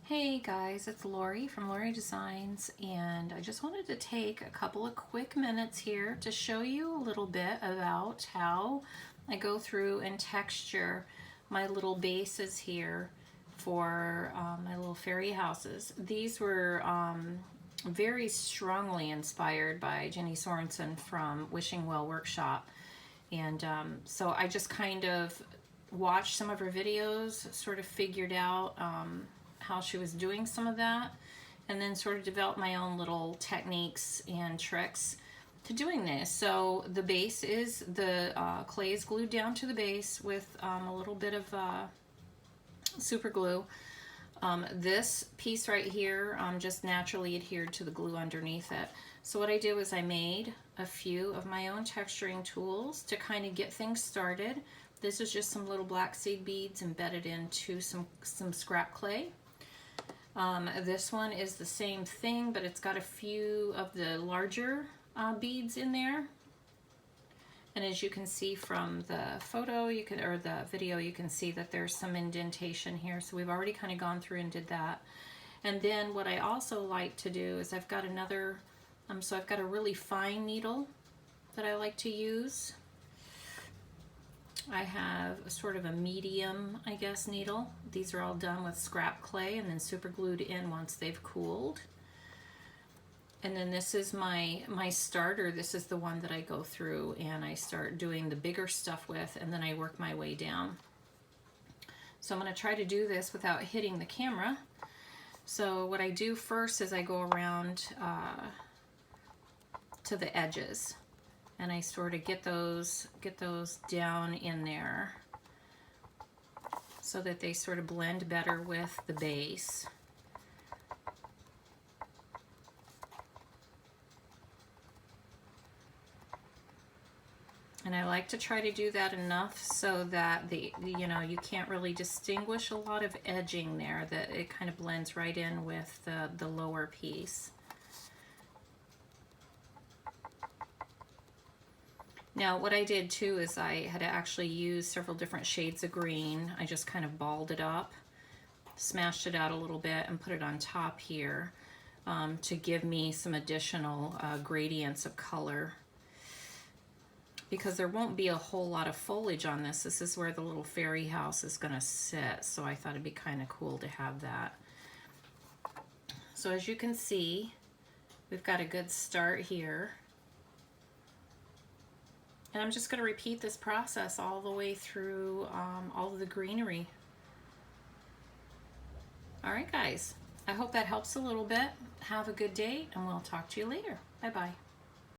Hey guys, it's Lori from Lori Designs, and I just wanted to take a couple of quick minutes here to show you a little bit about how I go through and texture my little bases here for my little fairy houses. These were very strongly inspired by Jenny Sorensen from Wishing Well Workshop, and so I just kind of watched some of her videos, sort of figured out how she was doing some of that, and then sort of developed my own little techniques and tricks to doing this. So the base is, the clay is glued down to the base with a little bit of super glue. This piece right here just naturally adhered to the glue underneath it. So what I did was I made a few of my own texturing tools to kind of get things started. This is just some little black seed beads embedded into some scrap clay. This one is the same thing, but it's got a few of the larger beads in there. And as you can see from the photo, or the video, you can see that there's some indentation here. So we've already kind of gone through and did that. And then what I also like to do is I've got another, so I've got a really fine needle that I like to use. I have a sort of a medium, I guess, needle. These are all done with scrap clay and then super glued in once they've cooled. And then this is my starter. This is the one that I go through and I start doing the bigger stuff with, and then I work my way down. So I'm going to try to do this without hitting the camera. So what I do first is I go around to the edges, and I sort of get those down in there so that they sort of blend better with the base. And I like to try to do that enough so that you can't really distinguish a lot of edging there, that it kind of blends right in with the lower piece. Now what I did too is I had to actually use several different shades of green. I just kind of balled it up, smashed it out a little bit, and put it on top here to give me some additional gradients of color, because there won't be a whole lot of foliage on this. This is where the little fairy house is going to sit, so I thought it'd be kind of cool to have that. So as you can see, we've got a good start here. And I'm just going to repeat this process all the way through all of the greenery. All right, guys. I hope that helps a little bit. Have a good day, and we'll talk to you later. Bye-bye.